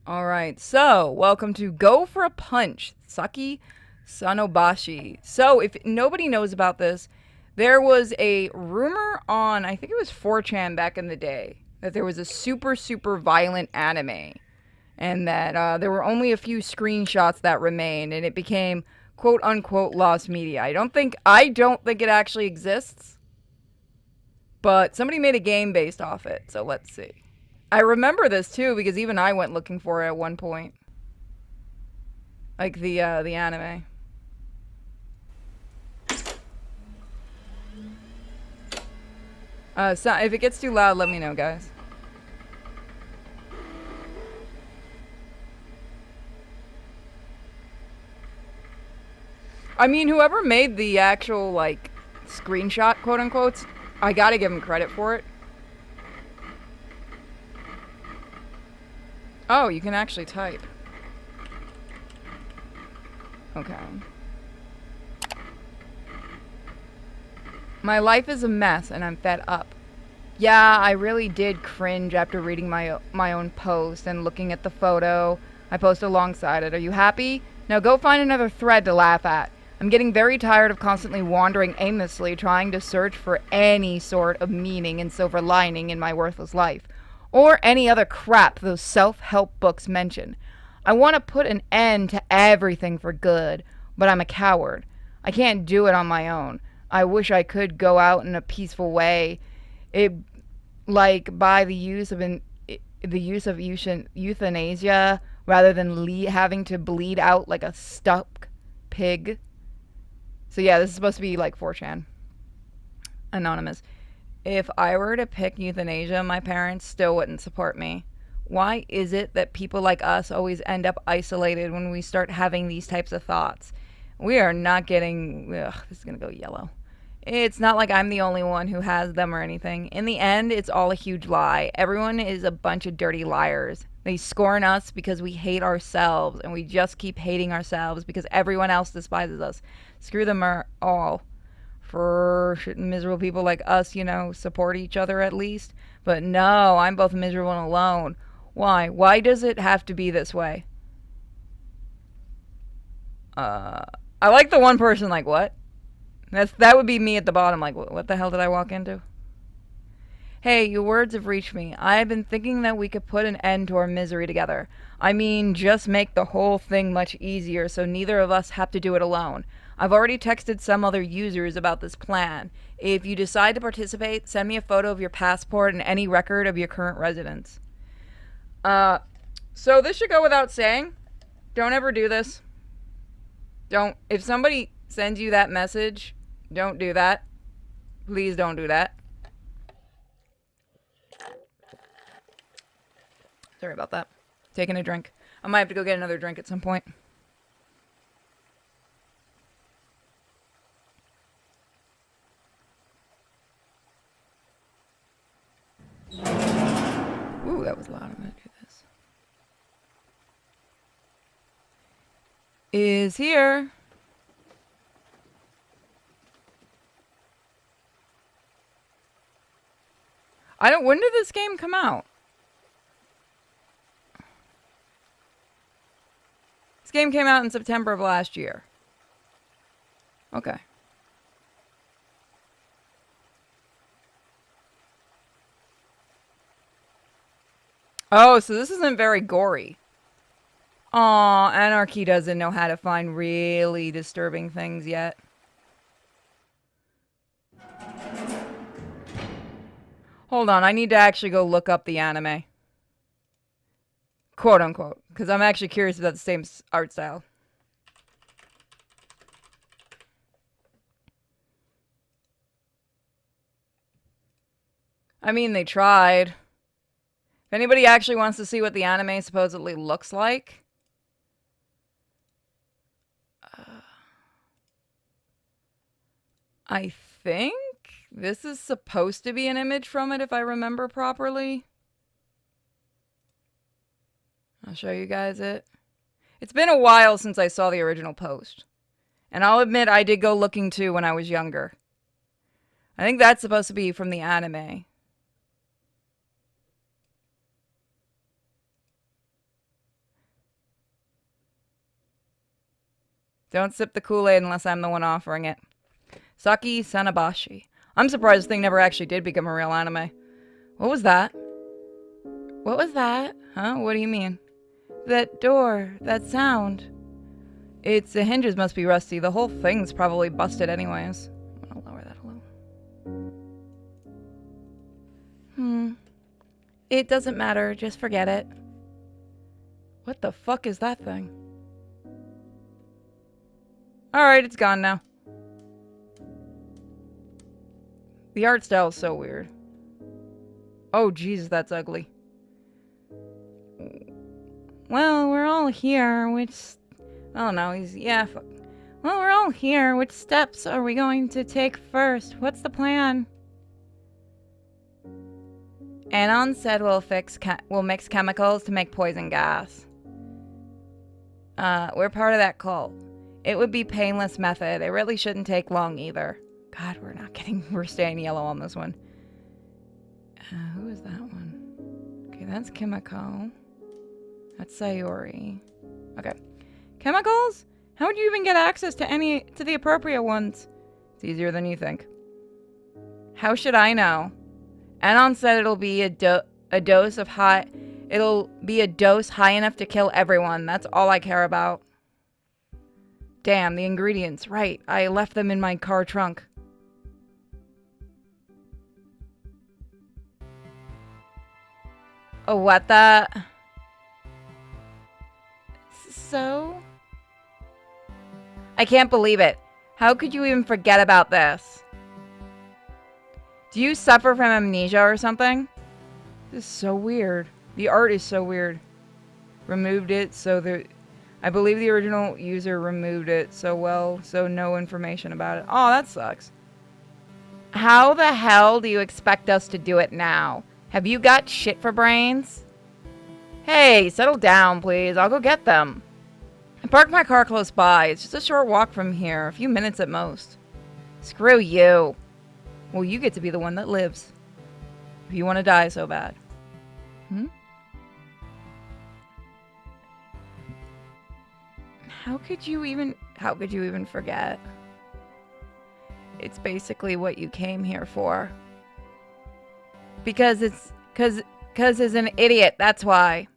Alright, so welcome to Go for a Punch, Saki Sanobashi. So, if nobody knows about this, there was a rumor on, I think it was 4chan back in the day, that there was a super, super violent anime, and that there were only a few screenshots that remained, and it became quote unquote lost media. I don't think it actually exists, but somebody made a game based off it, so let's see. I remember this too because even I went looking for it at one point. Like the anime. So if it gets too loud, let me know, guys. I mean, whoever made the actual like screenshot, quote unquote, I gotta give him credit for it. Oh, you can actually type. Okay. My life is a mess and I'm fed up. Yeah, I really did cringe after reading my own post and looking at the photo I post alongside it. Are you happy? Now go find another thread to laugh at. I'm getting very tired of constantly wandering aimlessly trying to search for any sort of meaning and silver lining in my worthless life. Or any other crap those self-help books mention. I want to put an end to everything for good, but I'm a coward. I can't do it on my own. I wish I could go out in a peaceful way. It like by the use of euthanasia rather than having to bleed out like a stuck pig. So yeah, this is supposed to be like 4chan. Anonymous. If I were to pick euthanasia, my parents still wouldn't support me. Why is it that people like us always end up isolated when we start having these types of thoughts? We are not getting. Ugh, this is gonna go yellow. It's not like I'm the only one who has them or anything. In the end, it's all a huge lie. Everyone is a bunch of dirty liars. They scorn us because we hate ourselves, and we just keep hating ourselves because everyone else despises us. Screw them all. For miserable people like us, support each other at least. But no, I'm both miserable and alone. Why? Why does it have to be this way? I like the one person like, what? That would be me at the bottom, like, what the hell did I walk into? Hey, your words have reached me. I've been thinking that we could put an end to our misery together. I mean, just make the whole thing much easier so neither of us have to do it alone. I've already texted some other users about this plan. If you decide to participate, send me a photo of your passport and any record of your current residence. So this should go without saying. Don't ever do this. If somebody sends you that message, don't do that. Please don't do that. Sorry about that. Taking a drink. I might have to go get another drink at some point. Ooh, that was loud. I'm gonna do this. Is here. When did this game come out? This game came out in September of last year. Okay. Oh, so this isn't very gory. Aw, Anarchy doesn't know how to find really disturbing things yet. Hold on, I need to actually go look up the anime. Quote unquote. Because I'm actually curious about the same art style. I mean, they tried. If anybody actually wants to see what the anime supposedly looks like. I think this is supposed to be an image from it if I remember properly. I'll show you guys it. It's been a while since I saw the original post. And I'll admit I did go looking too when I was younger. I think that's supposed to be from the anime. Don't sip the Kool-Aid unless I'm the one offering it. Saki Sanobashi. I'm surprised this thing never actually did become a real anime. What was that? What was that? Huh? What do you mean? That door, that sound. The hinges must be rusty. The whole thing's probably busted anyways. I'm gonna lower that a little. It doesn't matter. Just forget it. What the fuck is that thing? Alright, it's gone now. The art style is so weird. Oh, Jesus, that's ugly. Well, we're all here, which... Oh, no, yeah, fuck. Well, we're all here. Which steps are we going to take first? What's the plan? Anon said we'll mix chemicals to make poison gas. We're part of that cult. It would be painless method. It really shouldn't take long either. God, we're staying yellow on this one. Who is that one? Okay, that's Kimiko. That's Sayori. Okay. Chemicals? How would you even get access to the appropriate ones? It's easier than you think. How should I know? Anon said it'll be a dose high enough to kill everyone. That's all I care about. Damn, the ingredients. Right, I left them in my car trunk. Oh, what the... So? I can't believe it. How could you even forget about this? Do you suffer from amnesia or something? This is so weird. The art is so weird. Removed it so I believe the original user removed it so no information about it. Oh, that sucks. How the hell do you expect us to do it now? Have you got shit for brains? Hey, settle down, please. I'll go get them. I parked my car close by. It's just a short walk from here. A few minutes at most. Screw you. Well, you get to be the one that lives. If you want to die so bad. How could you even forget? It's basically what you came here for. Because it's an idiot, that's why.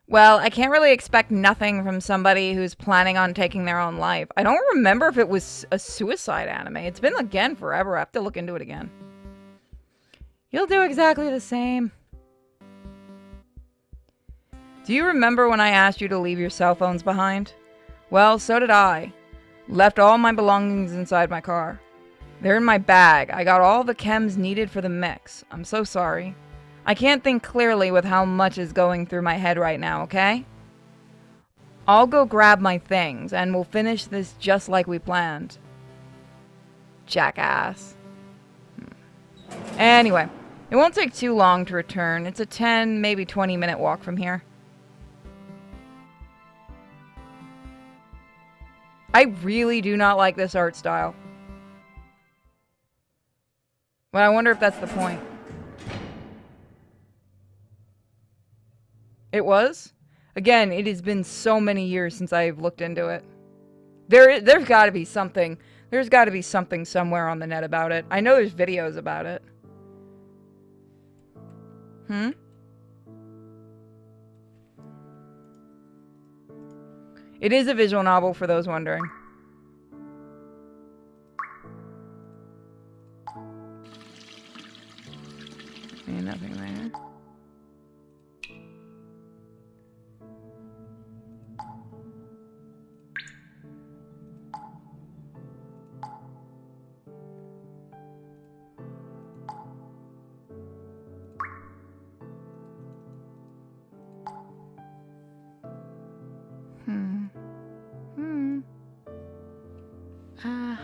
Well, I can't really expect nothing from somebody who's planning on taking their own life. I don't remember if it was a suicide anime. It's been, again, forever. I have to look into it again. You'll do exactly the same. Do you remember when I asked you to leave your cell phones behind? Well, so did I. Left all my belongings inside my car. They're in my bag. I got all the chems needed for the mix. I'm so sorry. I can't think clearly with how much is going through my head right now, okay? I'll go grab my things, and we'll finish this just like we planned. Jackass. Anyway, it won't take too long to return. It's a 10, maybe 20-minute walk from here. I really do not like this art style. But I wonder if that's the point. It was? Again, it has been so many years since I've looked into it. There's got to be something. There's got to be something somewhere on the net about it. I know there's videos about it. It is a visual novel, for those wondering. And nothing there.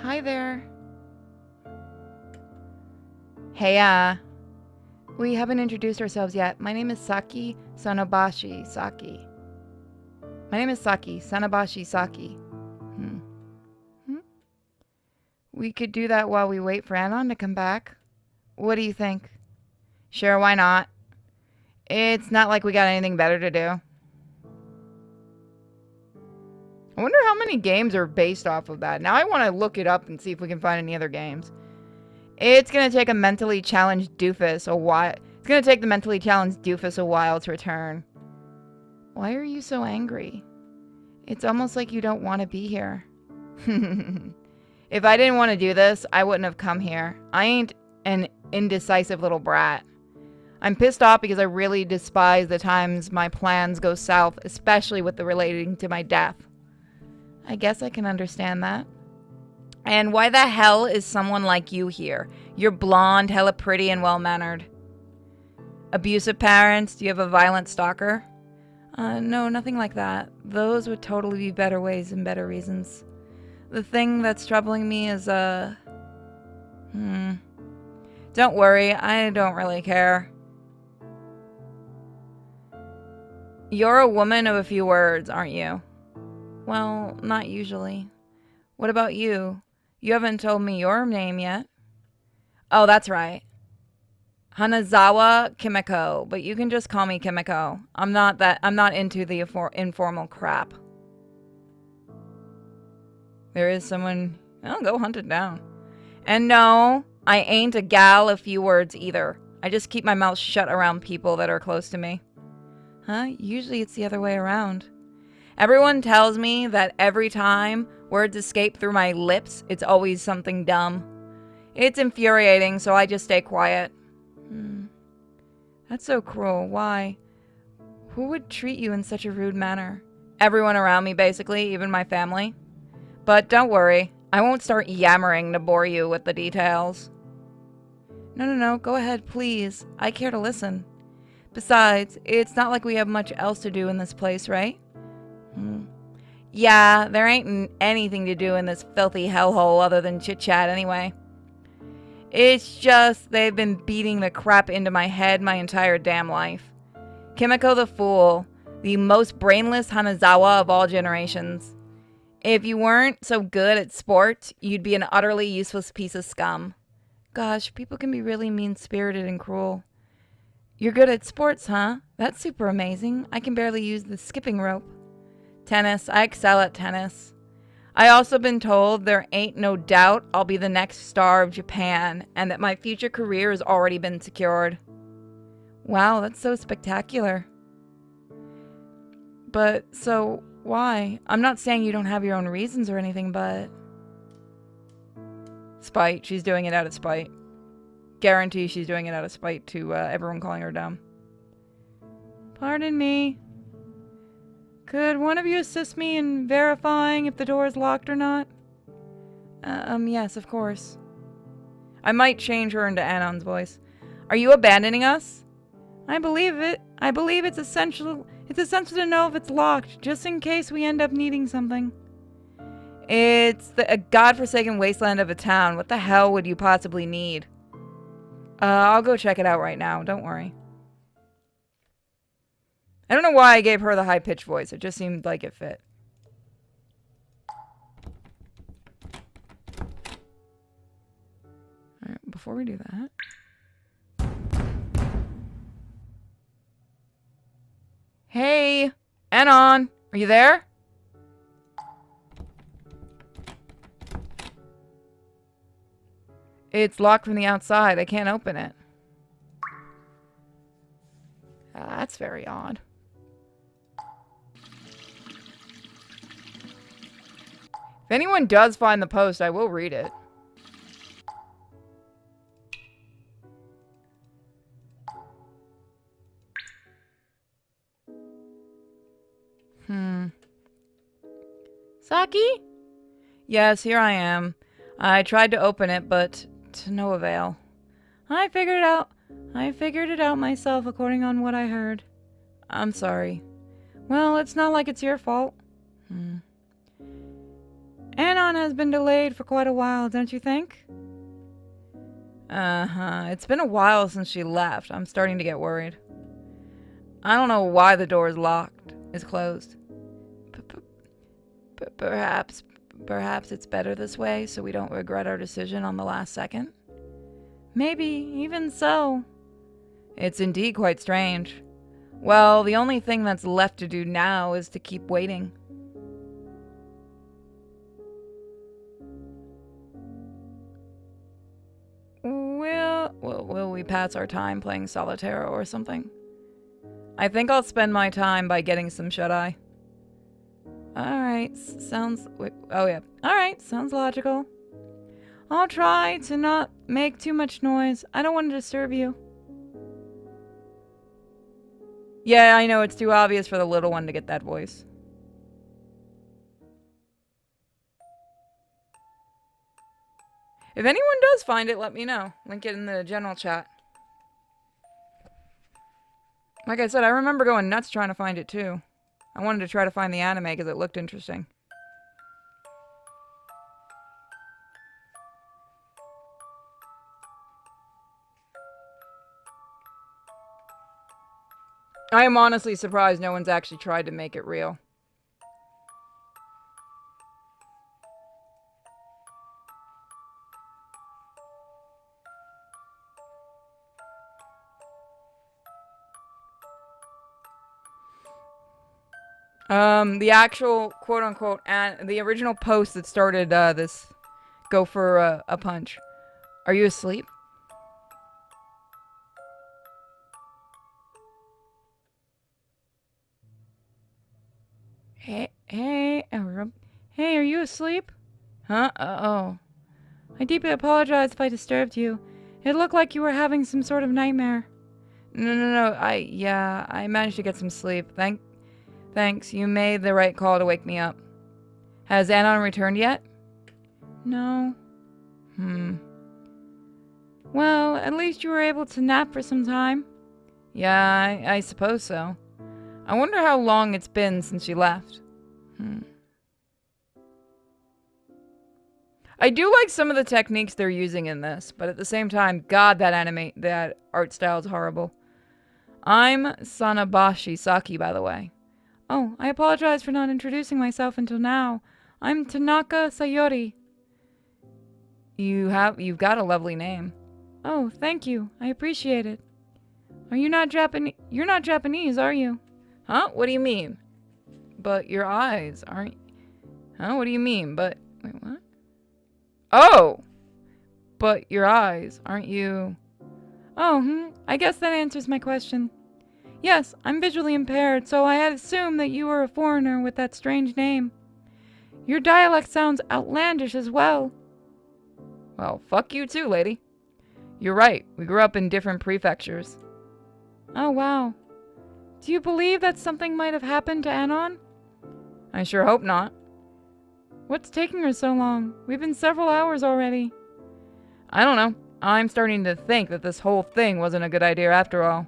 Hi there. Hey, we haven't introduced ourselves yet. My name is Saki Sanobashi. Saki. My name is Saki Sanobashi. Saki. We could do that while we wait for Anon to come back. What do you think? Sure, why not? It's not like we got anything better to do. I wonder how many games are based off of that. Now I want to look it up and see if we can find any other games. It's going to take a mentally challenged doofus a while. It's going to take the mentally challenged doofus a while to return. Why are you so angry? It's almost like you don't want to be here. If I didn't want to do this, I wouldn't have come here. I ain't an indecisive little brat. I'm pissed off because I really despise the times my plans go south, especially with the relating to my death. I guess I can understand that. And why the hell is someone like you here? You're blonde, hella pretty, and well-mannered. Abusive parents? Do you have a violent stalker? No, nothing like that. Those would totally be better ways and better reasons. The thing that's troubling me is, Don't worry, I don't really care. You're a woman of a few words, aren't you? Well, not usually. What about you? You haven't told me your name yet. Oh, that's right. Hanazawa Kimiko, but you can just call me Kimiko. I'm not into the informal crap. There is someone. I'll go hunt it down. And no, I ain't a gal of few words either. I just keep my mouth shut around people that are close to me. Huh? Usually it's the other way around. Everyone tells me that every time words escape through my lips, it's always something dumb. It's infuriating, so I just stay quiet. That's so cruel. Why? Who would treat you in such a rude manner? Everyone around me, basically, even my family. But don't worry, I won't start yammering to bore you with the details. No, go ahead, please. I care to listen. Besides, it's not like we have much else to do in this place, right? Yeah, there ain't anything to do in this filthy hellhole other than chit-chat anyway. It's just they've been beating the crap into my head my entire damn life. Kimiko the Fool, the most brainless Hanazawa of all generations. If you weren't so good at sport, you'd be an utterly useless piece of scum. Gosh, people can be really mean-spirited and cruel. You're good at sports, huh? That's super amazing. I can barely use the skipping rope. Tennis. I excel at tennis. I also been told there ain't no doubt I'll be the next star of Japan and that my future career has already been secured. Wow, that's so spectacular. But, so, why? I'm not saying you don't have your own reasons or anything, but... Spite. She's doing it out of spite. Guarantee she's doing it out of spite to everyone calling her dumb. Pardon me. Could one of you assist me in verifying if the door is locked or not? Yes, of course. I might change her into Anon's voice. Are you abandoning us? I believe it. I believe it's essential to know if it's locked, just in case we end up needing something. It's a godforsaken wasteland of a town. What the hell would you possibly need? I'll go check it out right now. Don't worry. I don't know why I gave her the high-pitched voice. It just seemed like it fit. Alright, before we do that... Hey! Anon! Are you there? It's locked from the outside. I can't open it. That's very odd. If anyone does find the post, I will read it. Saki? Yes, here I am. I tried to open it, but to no avail. I figured it out myself according on what I heard. I'm sorry. Well, it's not like it's your fault. Anon has been delayed for quite a while, don't you think? It's been a while since she left. I'm starting to get worried. I don't know why the door is closed. Perhaps it's better this way so we don't regret our decision on the last second. Maybe, even so. It's indeed quite strange. Well, the only thing that's left to do now is to keep waiting. Will we pass our time playing solitaire or something? I think I'll spend my time by getting some shut-eye. Alright, sounds... oh yeah. Alright, sounds logical. I'll try to not make too much noise. I don't want to disturb you. Yeah, I know, it's too obvious for the little one to get that voice. If anyone does find it, let me know. Link it in the general chat. Like I said, I remember going nuts trying to find it too. I wanted to try to find the anime because it looked interesting. I am honestly surprised no one's actually tried to make it real. The actual quote-unquote and the original post that started this go for a punch. Are you asleep? Hey, are you asleep? Huh? Oh. I deeply apologize if I disturbed you. It looked like you were having some sort of nightmare. No. I managed to get some sleep. Thanks. You made the right call to wake me up. Has Anon returned yet? No. Well, at least you were able to nap for some time. Yeah, I suppose so. I wonder how long it's been since she left. I do like some of the techniques they're using in this, but at the same time, God, that art style is horrible. I'm Sanobashi Saki, by the way. Oh, I apologize for not introducing myself until now. I'm Tanaka Sayori. You've got a lovely name. Oh, thank you. I appreciate it. Are you not Japanese? You're not Japanese, are you? Huh? What do you mean? But your eyes aren't... Huh? What do you mean? But... Wait, what? Oh! But your eyes, aren't you... Oh, I guess that answers my question. Yes, I'm visually impaired, so I had assumed that you were a foreigner with that strange name. Your dialect sounds outlandish as well. Well, fuck you too, lady. You're right, we grew up in different prefectures. Oh, wow. Do you believe that something might have happened to Anon? I sure hope not. What's taking her so long? We've been several hours already. I don't know. I'm starting to think that this whole thing wasn't a good idea after all.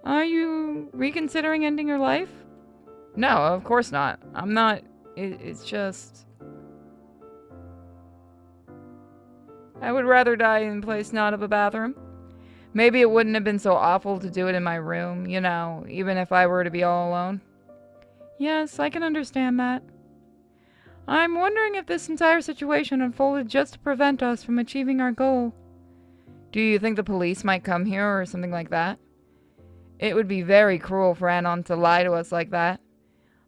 Are you reconsidering ending your life? No, of course not. I'm not... It's just... I would rather die in place not of a bathroom. Maybe it wouldn't have been so awful to do it in my room, you know, even if I were to be all alone. Yes, I can understand that. I'm wondering if this entire situation unfolded just to prevent us from achieving our goal. Do you think the police might come here or something like that? It would be very cruel for Anon to lie to us like that.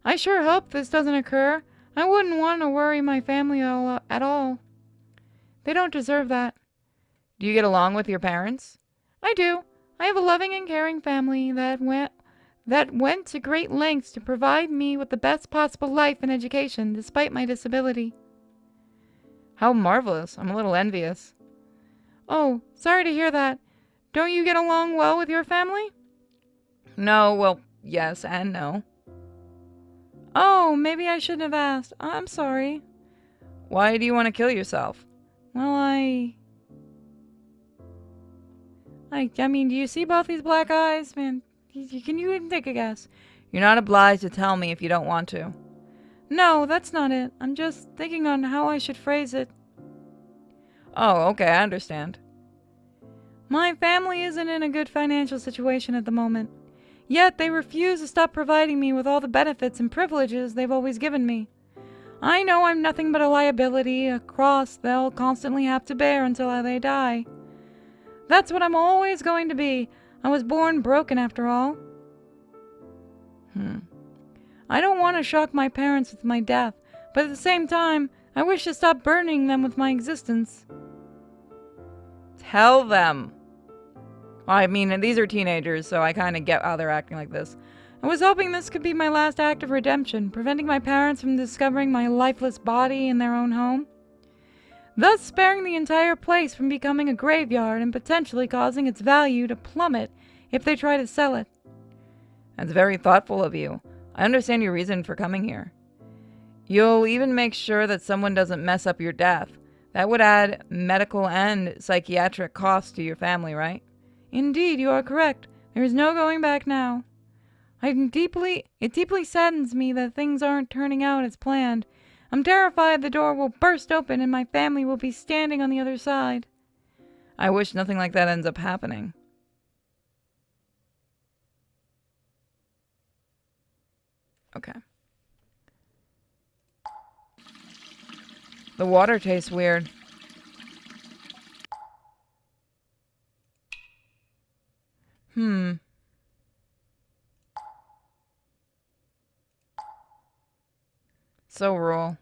I sure hope this doesn't occur. I wouldn't want to worry my family at all. They don't deserve that. Do you get along with your parents? I do. I have a loving and caring family that went to great lengths to provide me with the best possible life and education, despite my disability. How marvelous. I'm a little envious. Oh, sorry to hear that. Don't you get along well with your family? No, well, yes and no. Oh, maybe I shouldn't have asked. I'm sorry. Why do you want to kill yourself? Well, I mean, do you see both these black eyes? Man, can you even take a guess? You're not obliged to tell me if you don't want to. No, that's not it. I'm just thinking on how I should phrase it. Oh, okay, I understand. My family isn't in a good financial situation at the moment. Yet they refuse to stop providing me with all the benefits and privileges they've always given me. I know I'm nothing but a liability, a cross they'll constantly have to bear until they die. That's what I'm always going to be. I was born broken after all. I don't want to shock my parents with my death, but at the same time, I wish to stop burdening them with my existence. Tell them. Well, I mean, these are teenagers, so I kind of get how they're acting like this. I was hoping this could be my last act of redemption, preventing my parents from discovering my lifeless body in their own home, thus sparing the entire place from becoming a graveyard and potentially causing its value to plummet if they try to sell it. That's very thoughtful of you. I understand your reason for coming here. You'll even make sure that someone doesn't mess up your death. That would add medical and psychiatric costs to your family, right? Indeed, you are correct. There is no going back now. It deeply saddens me that things aren't turning out as planned. I'm terrified the door will burst open and my family will be standing on the other side. I wish nothing like that ends up happening. Okay. The water tastes weird. So rural.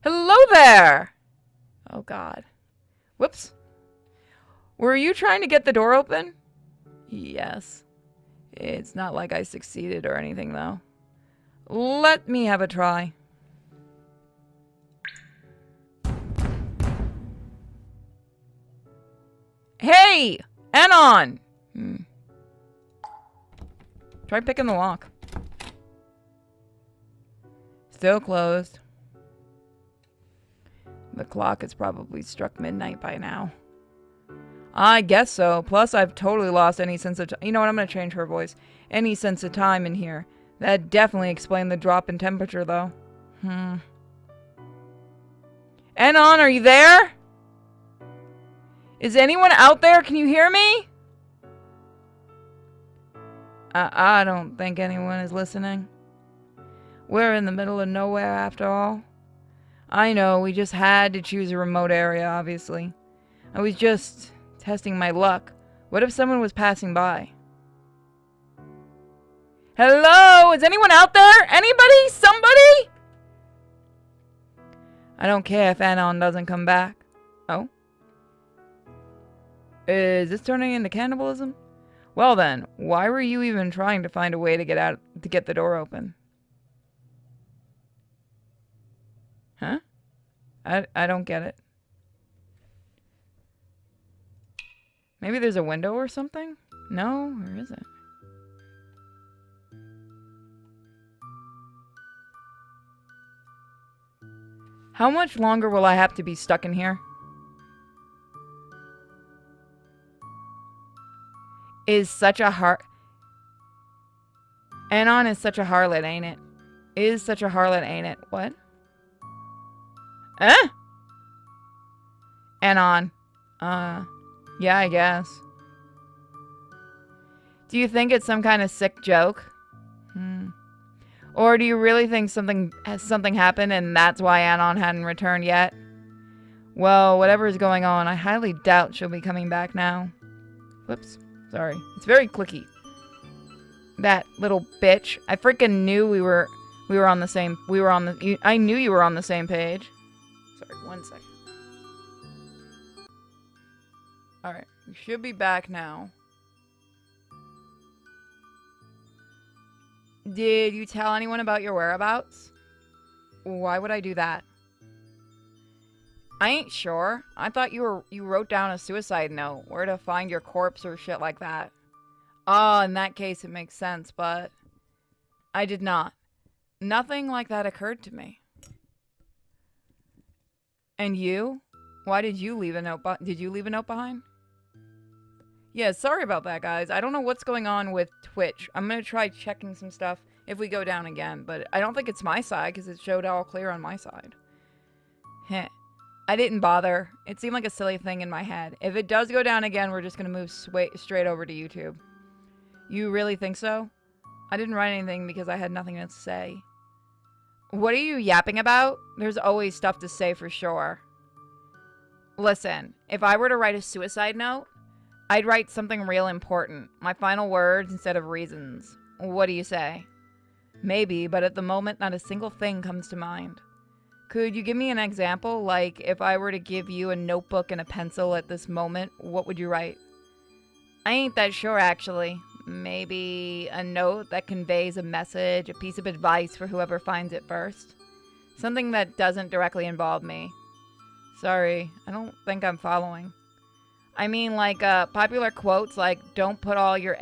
Hello there! Oh God. Whoops. Were you trying to get the door open? Yes. It's not like I succeeded or anything, though. Let me have a try. Hey! Anon! Try picking the lock. Still closed. The clock has probably struck midnight by now. I guess so. Plus, I've totally lost any sense of time. You know what? I'm going to change her voice. Any sense of time in here. That definitely explained the drop in temperature, though. Anon, are you there? Is anyone out there? Can you hear me? I don't think anyone is listening. We're in the middle of nowhere, after all. I know, we just had to choose a remote area, obviously. I was just testing my luck. What if someone was passing by? Hello? Is anyone out there? Anybody? Somebody? I don't care if Anon doesn't come back. Oh? Is this turning into cannibalism? Well then, why were you even trying to find a way to get the door open? Huh? I don't get it. Maybe there's a window or something? No, or is it? How much longer will I have to be stuck in here? Is such a Anon is such a harlot, ain't it? Is such a harlot, ain't it? What? Eh? Anon. Yeah, I guess. Do you think it's some kind of sick joke? Or do you really think something happened and that's why Anon hadn't returned yet? Well, whatever is going on, I highly doubt she'll be coming back now. Whoops. Sorry. It's very clicky. That little bitch. I freaking knew we were on the same... I knew you were on the same page. Sorry, 1 second. Alright, we should be back now. Did you tell anyone about your whereabouts? Why would I do that? I ain't sure. I thought you wrote down a suicide note, where to find your corpse or shit like that. Oh, in that case it makes sense, but I did not. Nothing like that occurred to me. And you? Why did you leave a note? Did you leave a note behind? Yeah, sorry about that, guys. I don't know what's going on with Twitch. I'm gonna try checking some stuff if we go down again, but I don't think it's my side because it showed all clear on my side. Heh. I didn't bother. It seemed like a silly thing in my head. If it does go down again, we're just gonna move straight over to YouTube. You really think so? I didn't write anything because I had nothing to say. What are you yapping about? There's always stuff to say for sure. Listen, if I were to write a suicide note, I'd write something real important. My final words instead of reasons. What do you say? Maybe, but at the moment, not a single thing comes to mind. Could you give me an example? Like, if I were to give you a notebook and a pencil at this moment, what would you write? I ain't that sure, actually. Maybe a note that conveys a message, a piece of advice for whoever finds it first. Something that doesn't directly involve me. Sorry, I don't think I'm following. I mean, like, popular quotes like, don't put all your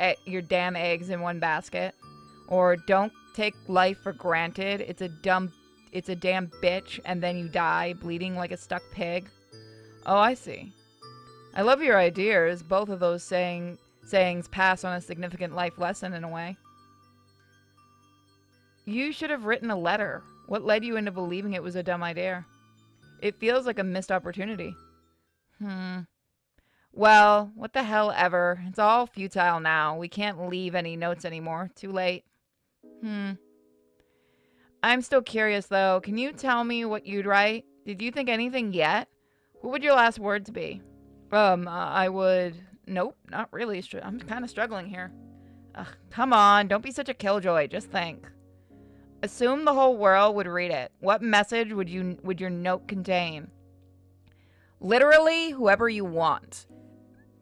damn eggs in one basket. Or, don't take life for granted, it's a damn bitch, and then you die, bleeding like a stuck pig. Oh, I see. I love your ideas. Both of those sayings pass on a significant life lesson in a way. You should have written a letter. What led you into believing it was a dumb idea? It feels like a missed opportunity. Well, what the hell ever. It's all futile now. We can't leave any notes anymore. Too late. I'm still curious, though. Can you tell me what you'd write? Did you think anything yet? What would your last words be? I would... Nope, not really. I'm kind of struggling here. Ugh, come on, don't be such a killjoy. Just think. Assume the whole world would read it. What message would your note contain? Literally, whoever you want.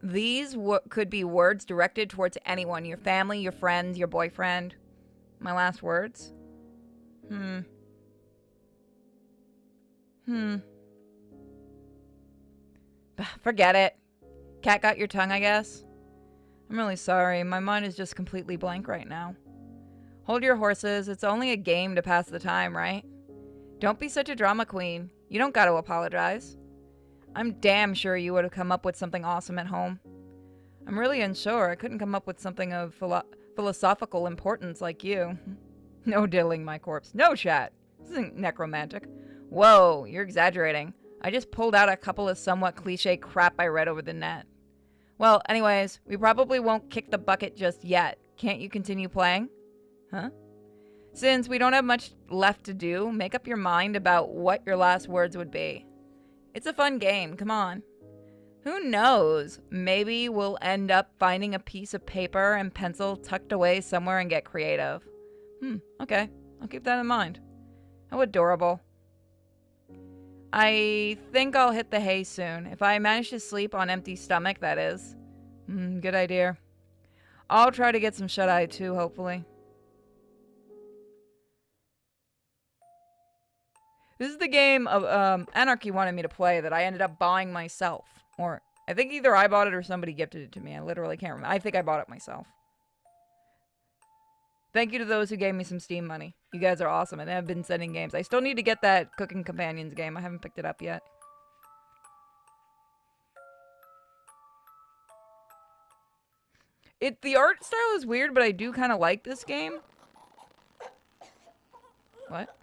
These could be words directed towards anyone. Your family, your friends, your boyfriend. My last words? Forget it. Cat got your tongue, I guess? I'm really sorry. My mind is just completely blank right now. Hold your horses. It's only a game to pass the time, right? Don't be such a drama queen. You don't gotta apologize. I'm damn sure you would have come up with something awesome at home. I'm really unsure. I couldn't come up with something of philosophical importance like you. No diddling my corpse. No, chat. This isn't necromantic. Whoa, you're exaggerating. I just pulled out a couple of somewhat cliche crap I read over the net. Well, anyways, we probably won't kick the bucket just yet. Can't you continue playing? Huh? Since we don't have much left to do, make up your mind about what your last words would be. It's a fun game, come on. Who knows? Maybe we'll end up finding a piece of paper and pencil tucked away somewhere and get creative. Okay. I'll keep that in mind. How adorable. I think I'll hit the hay soon. If I manage to sleep on empty stomach, that is. Good idea. I'll try to get some shut-eye too, hopefully. This is the game of Anarchy wanted me to play that I ended up buying myself. Or, I think either I bought it or somebody gifted it to me. I literally can't remember. I think I bought it myself. Thank you to those who gave me some Steam money. You guys are awesome, and have been sending games. I still need to get that Cooking Companions game. I haven't picked it up yet. The art style is weird, but I do kind of like this game. What?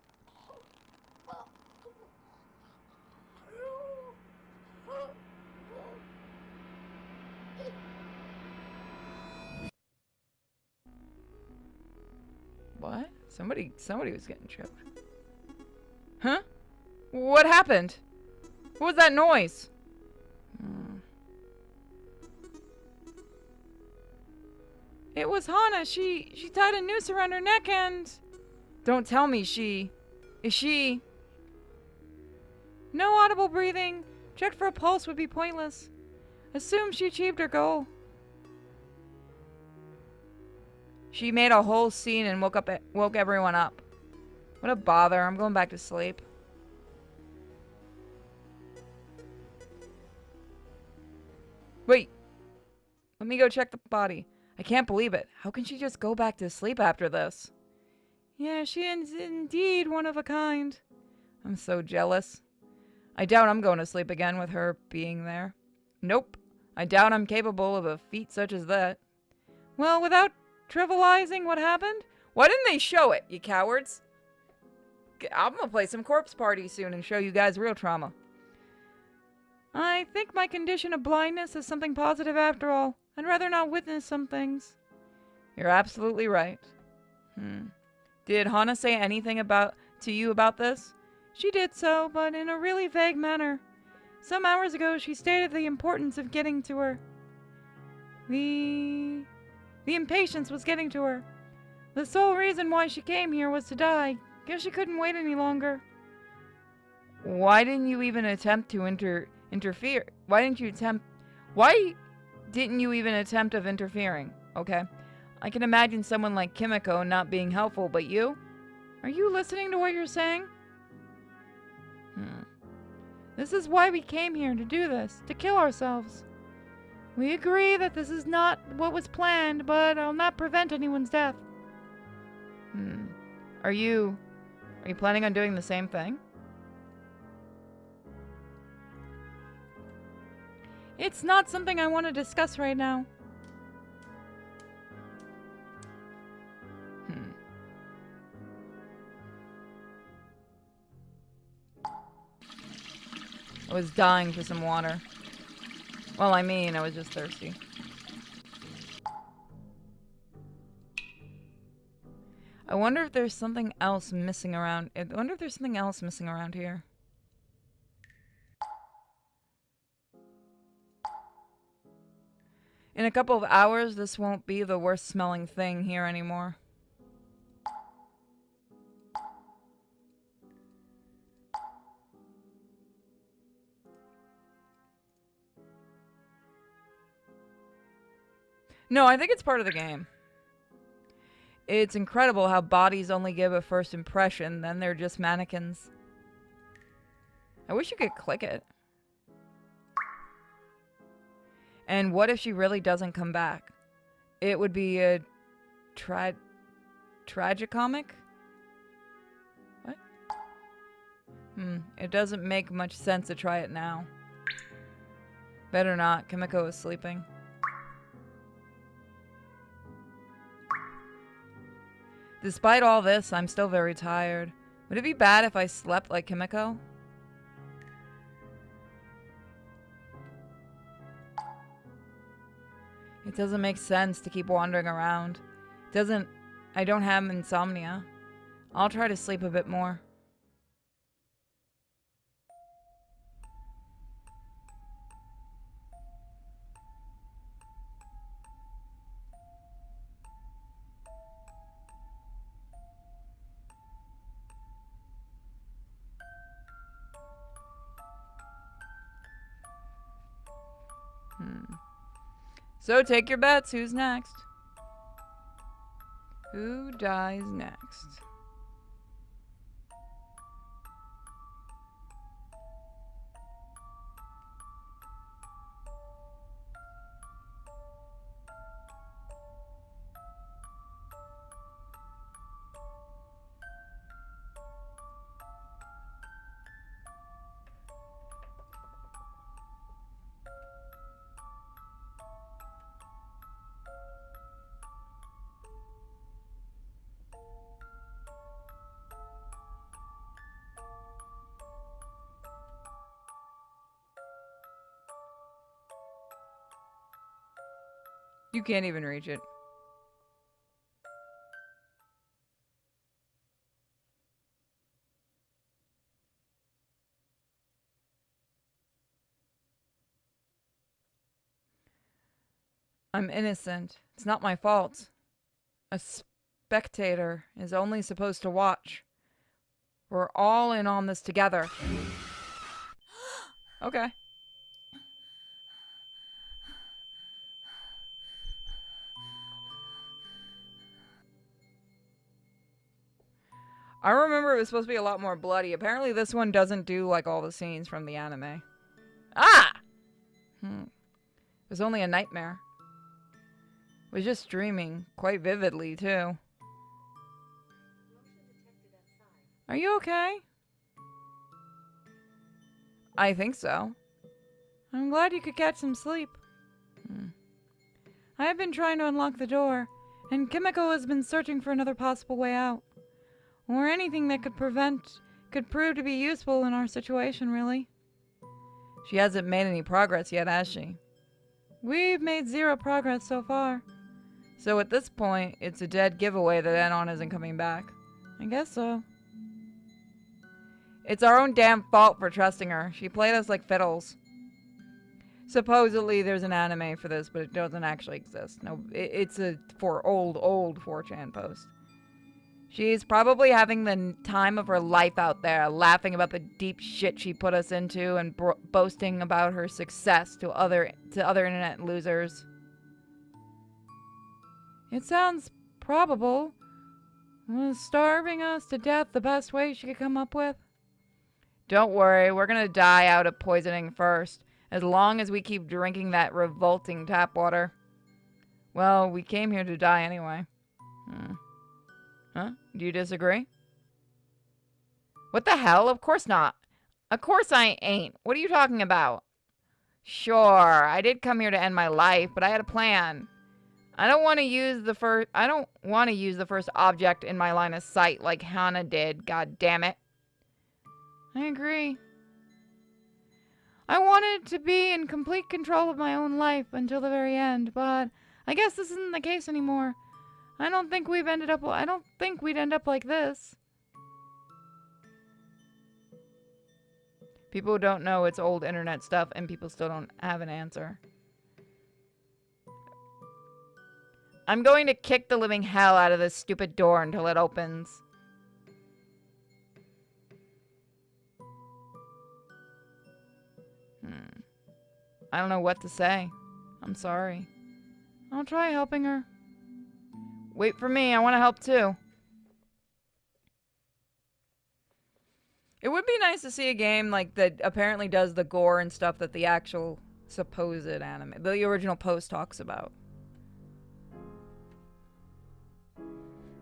What? Somebody was getting choked. Huh? What happened? What was that noise? It was Hana. She tied a noose around her neck and... Don't tell me she... Is she... No audible breathing. Check for a pulse would be pointless. Assume she achieved her goal. She made a whole scene and woke everyone up. What a bother. I'm going back to sleep. Wait. Let me go check the body. I can't believe it. How can she just go back to sleep after this? Yeah, she is indeed one of a kind. I'm so jealous. I doubt I'm going to sleep again with her being there. Nope. I doubt I'm capable of a feat such as that. Well, without trivializing what happened? Why didn't they show it, you cowards? I'm gonna play some Corpse Party soon and show you guys real trauma. I think my condition of blindness is something positive after all. I'd rather not witness some things. You're absolutely right. Did Hana say anything to you about this? She did so, but in a really vague manner. Some hours ago, she stated the importance of getting to her. The impatience was getting to her. The sole reason why she came here was to die. Guess she couldn't wait any longer. Why didn't you even attempt to interfere? Why didn't you even attempt of interfering? Okay. I can imagine someone like Kimiko not being helpful, but you? Are you listening to what you're saying? This is why we came here, to do this, to kill ourselves. We agree that this is not what was planned, but I'll not prevent anyone's death. Are you planning on doing the same thing? It's not something I want to discuss right now. I was dying for some water. Well, I mean, I was just thirsty. I wonder if there's something else missing around. I wonder if there's something else missing around here. In a couple of hours, this won't be the worst smelling thing here anymore. No, I think it's part of the game. It's incredible how bodies only give a first impression, then they're just mannequins. I wish you could click it. And what if she really doesn't come back? It would be a tragicomic? What? It doesn't make much sense to try it now. Better not. Kimiko is sleeping. Despite all this, I'm still very tired. Would it be bad if I slept like Kimiko? It doesn't make sense to keep wandering around. I don't have insomnia. I'll try to sleep a bit more. So take your bets. Who's next? Who dies next? You can't even reach it. I'm innocent. It's not my fault. A spectator is only supposed to watch. We're all in on this together. Okay. I remember it was supposed to be a lot more bloody. Apparently this one doesn't do like all the scenes from the anime. Ah! It was only a nightmare. I was just dreaming, quite vividly too. Are you okay? I think so. I'm glad you could catch some sleep. I have been trying to unlock the door, and Kimiko has been searching for another possible way out. Or anything that could prove to be useful in our situation, really. She hasn't made any progress yet, has she? We've made 0 progress so far. So at this point, it's a dead giveaway that Anon isn't coming back. I guess so. It's our own damn fault for trusting her. She played us like fiddles. Supposedly there's an anime for this, but it doesn't actually exist. No, it's a old 4chan post. She's probably having the time of her life out there, laughing about the deep shit she put us into and boasting about her success to other internet losers. It sounds probable. Was starving us to death the best way she could come up with? Don't worry, we're gonna die out of poisoning first, as long as we keep drinking that revolting tap water. Well, we came here to die anyway. Huh? Do you disagree? What the hell? Of course not. Of course I ain't. What are you talking about? Sure, I did come here to end my life, but I had a plan. I don't want to use the first object in my line of sight like Hana did, god damn it. I agree. I wanted to be in complete control of my own life until the very end, but I guess this isn't the case anymore. I don't think we'd end up like this. People don't know it's old internet stuff and people still don't have an answer. I'm going to kick the living hell out of this stupid door until it opens. I don't know what to say. I'm sorry. I'll try helping her. Wait for me, I want to help too. It would be nice to see a game like that apparently does the gore and stuff that the actual supposed anime, the original post talks about.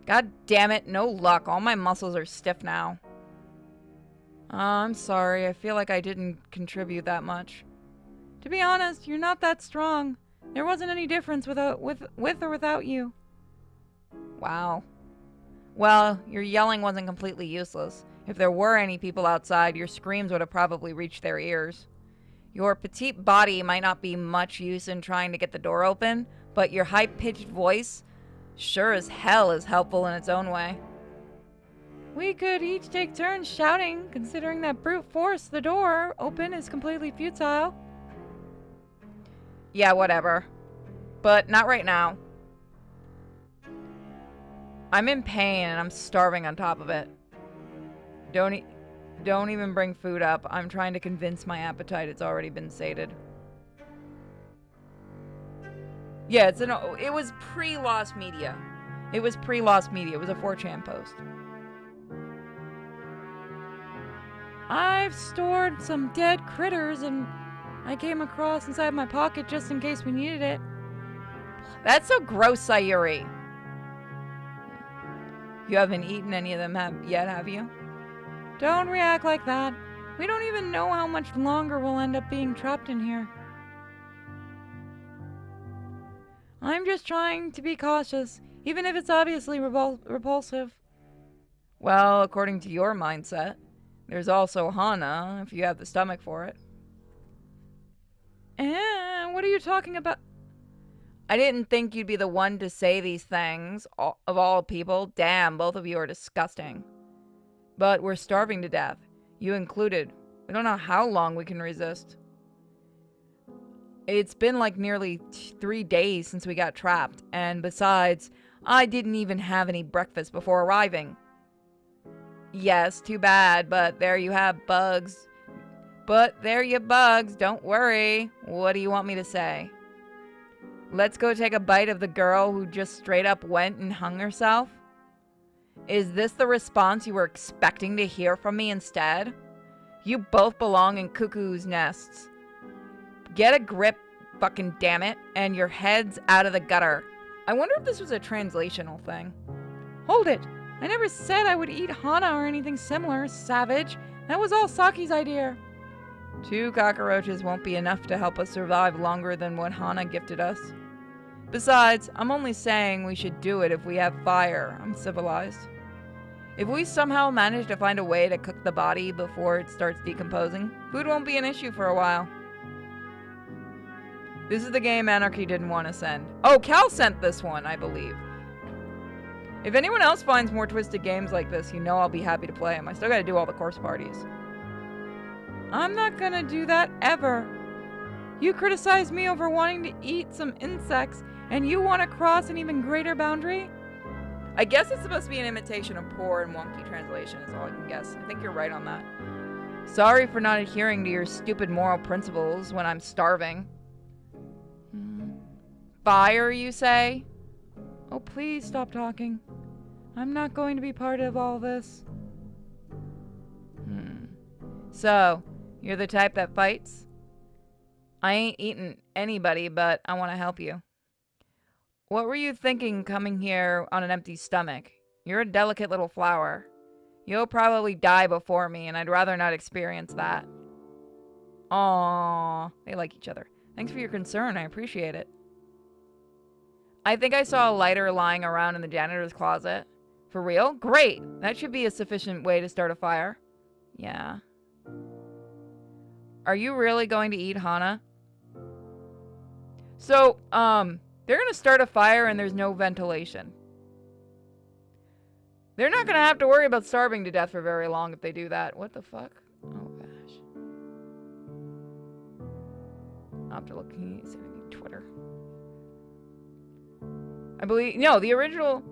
God damn it, no luck. All my muscles are stiff now. I'm sorry, I feel like I didn't contribute that much. To be honest, you're not that strong. There wasn't any difference with or without you. Wow. Well, your yelling wasn't completely useless. If there were any people outside, your screams would have probably reached their ears. Your petite body might not be much use in trying to get the door open, but your high-pitched voice sure as hell is helpful in its own way. We could each take turns shouting, considering that brute force the door open is completely futile. Yeah, whatever. But not right now. I'm in pain and I'm starving on top of it. Don't even bring food up. I'm trying to convince my appetite it's already been sated. Yeah, it was pre-Lost Media. It was pre-Lost Media. It was a 4chan post. I've stored some dead critters and I came across inside my pocket just in case we needed it. That's so gross, Sayuri. You haven't eaten any of them yet, have you? Don't react like that. We don't even know how much longer we'll end up being trapped in here. I'm just trying to be cautious, even if it's obviously repulsive. Well, according to your mindset, there's also Hana, if you have the stomach for it. What are you talking about? I didn't think you'd be the one to say these things, of all people. Damn, both of you are disgusting. But we're starving to death, you included. We don't know how long we can resist. It's been like nearly 3 days since we got trapped, and besides, I didn't even have any breakfast before arriving. Yes, too bad, but there you have bugs. Don't worry. What do you want me to say? Let's go take a bite of the girl who just straight up went and hung herself? Is this the response you were expecting to hear from me instead? You both belong in cuckoo's nests. Get a grip, fucking damn it, and your head's out of the gutter. I wonder if this was a translational thing. Hold it! I never said I would eat Hana or anything similar, savage. That was all Saki's idea. 2 cockroaches won't be enough to help us survive longer than what Hana gifted us. Besides, I'm only saying we should do it if we have fire. I'm civilized. If we somehow manage to find a way to cook the body before it starts decomposing, food won't be an issue for a while. This is the game Anarchy didn't want to send. Oh, Cal sent this one, I believe. If anyone else finds more twisted games like this, you know I'll be happy to play them. I still gotta do all the course parties. I'm not gonna do that ever. You criticize me over wanting to eat some insects, and you want to cross an even greater boundary? I guess it's supposed to be an imitation of poor and wonky translation is all I can guess. I think you're right on that. Sorry for not adhering to your stupid moral principles when I'm starving. Fire, you say? Oh, please stop talking. I'm not going to be part of all this. So, you're the type that fights? I ain't eaten anybody, but I want to help you. What were you thinking coming here on an empty stomach? You're a delicate little flower. You'll probably die before me, and I'd rather not experience that. Aww, they like each other. Thanks for your concern, I appreciate it. I think I saw a lighter lying around in the janitor's closet. For real? Great! That should be a sufficient way to start a fire. Yeah. Are you really going to eat Hana? So, they're gonna start a fire and there's no ventilation. They're not gonna have to worry about starving to death for very long if they do that. What the fuck? Oh gosh. I'll have to look. Can you send me Twitter? I believe no. The original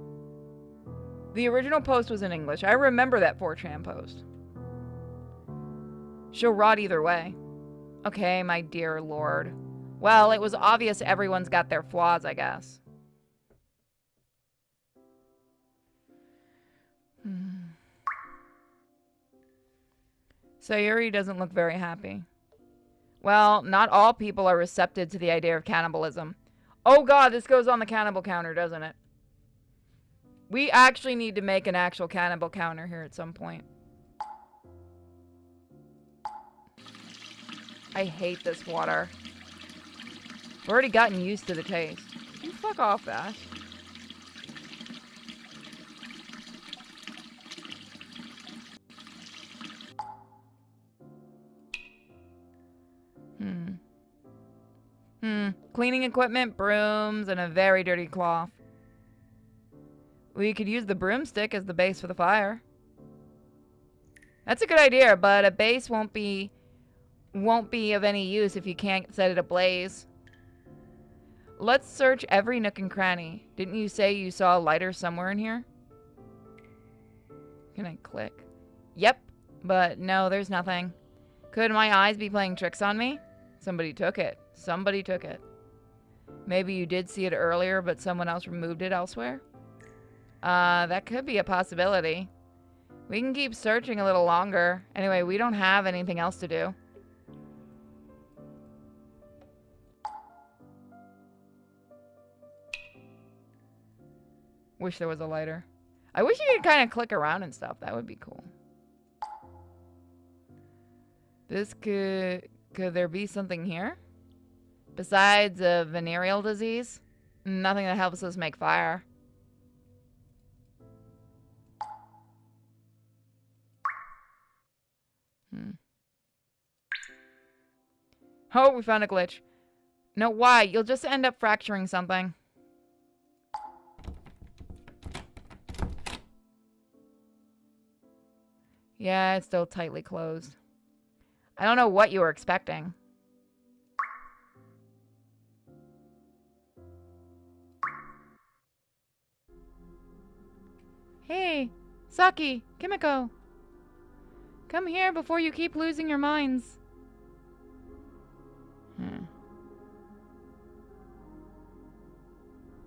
post was in English. I remember that 4chan post. She'll rot either way. Okay, my dear lord. Well, it was obvious everyone's got their flaws, I guess. Sayuri doesn't look very happy. Well, not all people are receptive to the idea of cannibalism. Oh god, this goes on the cannibal counter, doesn't it? We actually need to make an actual cannibal counter here at some point. I hate this water. I've already gotten used to the taste. You fuck off, Ash. Cleaning equipment, brooms, and a very dirty cloth. We could use the broomstick as the base for the fire. That's a good idea, but a base won't be of any use if you can't set it ablaze. Let's search every nook and cranny. Didn't you say you saw a lighter somewhere in here? Can I click? Yep, but no, there's nothing. Could my eyes be playing tricks on me? Somebody took it. Somebody took it. Maybe you did see it earlier, but someone else removed it elsewhere? That could be a possibility. We can keep searching a little longer. Anyway, we don't have anything else to do. Wish there was a lighter. I wish you could kind of click around and stuff. That would be cool. This could there be something here? Besides a venereal disease? Nothing that helps us make fire. Oh, we found a glitch. No, why? You'll just end up fracturing something. Yeah, it's still tightly closed. I don't know what you were expecting. Hey, Saki, Kimiko. Come here before you keep losing your minds.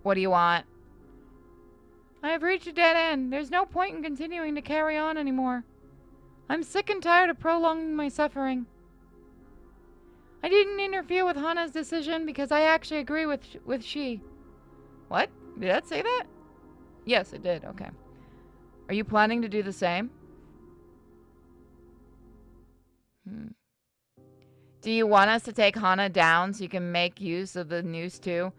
What do you want? I have reached a dead end. There's no point in continuing to carry on anymore. I'm sick and tired of prolonging my suffering. I didn't interfere with Hana's decision because I actually agree with she. What? Did that say that? Yes, it did. Okay. Are you planning to do the same? Do you want us to take Hana down so you can make use of the noose too?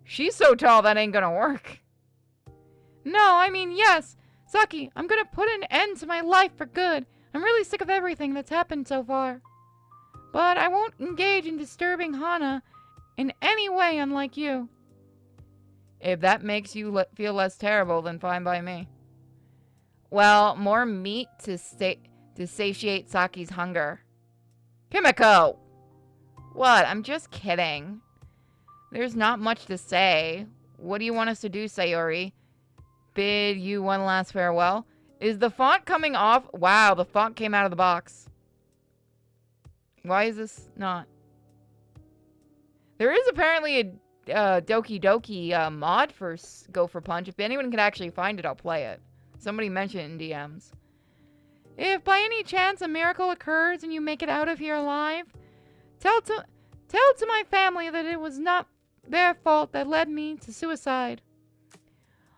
She's so tall that ain't gonna work. No, I mean yes. Saki, I'm gonna put an end to my life for good. I'm really sick of everything that's happened so far. But I won't engage in disturbing Hana in any way unlike you. If that makes you feel less terrible, then fine by me. Well, more meat to satiate Saki's hunger. Kimiko! What? I'm just kidding. There's not much to say. What do you want us to do, Sayori? bid you one last farewell. Is the font coming off? Wow, the font came out of the box. Why is this not? There is apparently a Doki Doki mod for Go for Punch. If anyone can actually find it, I'll play it. Somebody mentioned it in DMs. If by any chance a miracle occurs and you make it out of here alive, tell to my family that it was not their fault that led me to suicide.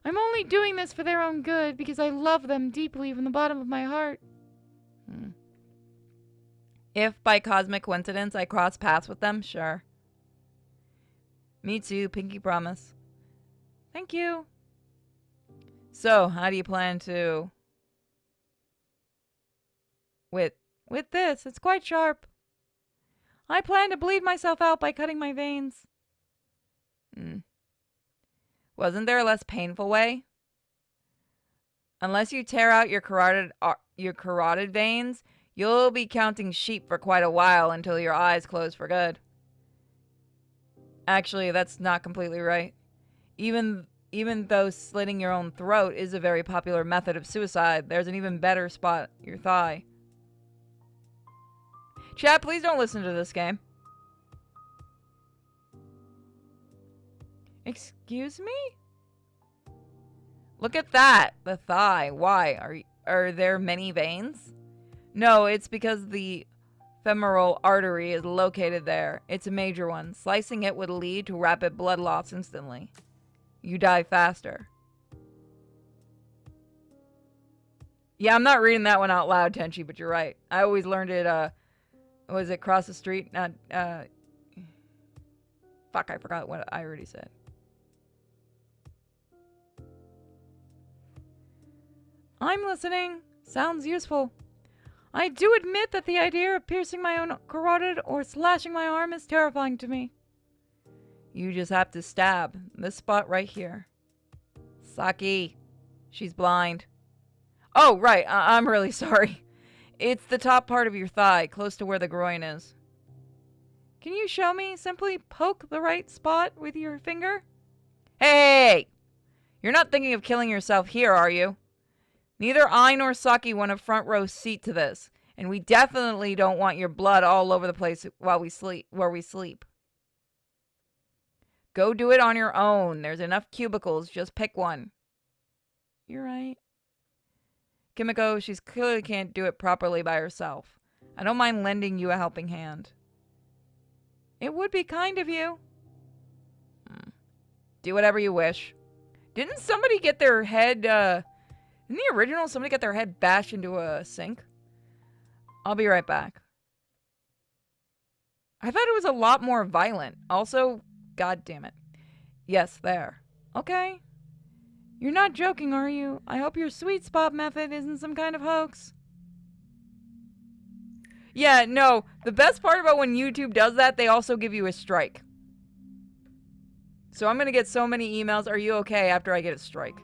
I'm only doing this for their own good because I love them deeply from the bottom of my heart. If by cosmic coincidence I cross paths with them, sure. Me too, pinky promise. Thank you. So, how do you plan to... With this, it's quite sharp. I plan to bleed myself out by cutting my veins. Wasn't there a less painful way? Unless you tear out your carotid veins, you'll be counting sheep for quite a while until your eyes close for good. Actually, that's not completely right. Even though slitting your own throat is a very popular method of suicide, there's an even better spot, your thigh. Chat, please don't listen to this game. Excuse me? Look at that, the thigh. Why? Are there many veins? No, it's because the femoral artery is located there. It's a major one. Slicing it would lead to rapid blood loss instantly. You die faster. Yeah, I'm not reading that one out loud, Tenchi, but you're right. I always learned it, was it cross the street? Not, fuck, I forgot what I already said. I'm listening. Sounds useful. I do admit that the idea of piercing my own carotid or slashing my arm is terrifying to me. You just have to stab this spot right here. Saki. She's blind. Oh, right. I'm really sorry. It's the top part of your thigh, close to where the groin is. Can you show me? Simply poke the right spot with your finger? Hey! You're not thinking of killing yourself here, are you? Neither I nor Saki want a front row seat to this, and we definitely don't want your blood all over the place while we sleep. Go do it on your own. There's enough cubicles. Just pick one. You're right. Kimiko, she clearly can't do it properly by herself. I don't mind lending you a helping hand. It would be kind of you. Do whatever you wish. Didn't somebody get their head, in the original, somebody got their head bashed into a sink? I'll be right back. I thought it was a lot more violent. Also, god damn it. Yes, there. Okay. You're not joking, are you? I hope your sweet spot method isn't some kind of hoax. Yeah, no. The best part about when YouTube does that, they also give you a strike. So I'm gonna get so many emails, are you okay, after I get a strike.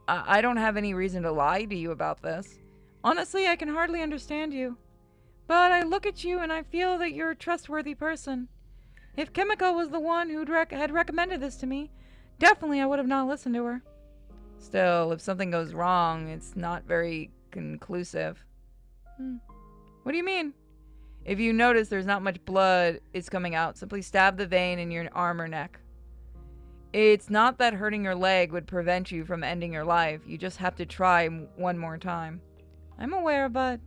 I don't have any reason to lie to you about this. Honestly, I can hardly understand you. But I look at you and I feel that you're a trustworthy person. If Kimiko was the one who had recommended this to me, definitely I would have not listened to her. Still, if something goes wrong, it's not very conclusive. What do you mean? If you notice there's not much blood is coming out, simply stab the vein in your arm or neck. It's not that hurting your leg would prevent you from ending your life. You just have to try one more time. I'm aware, but...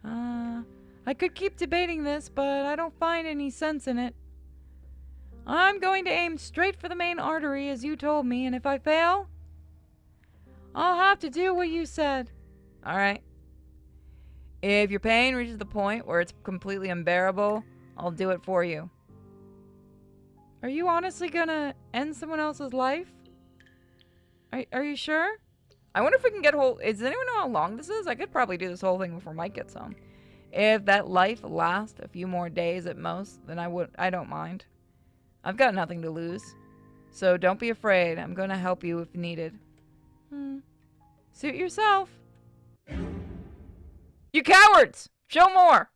I could keep debating this, but I don't find any sense in it. I'm going to aim straight for the main artery, as you told me, and if I fail, I'll have to do what you said. Alright. If your pain reaches the point where it's completely unbearable, I'll do it for you. Are you honestly gonna end someone else's life? Are you sure? I wonder if we can get does anyone know how long this is? I could probably do this whole thing before Mike gets home. If that life lasts a few more days at most, then I don't mind. I've got nothing to lose. So don't be afraid. I'm gonna help you if needed. Suit yourself. You cowards! Show more!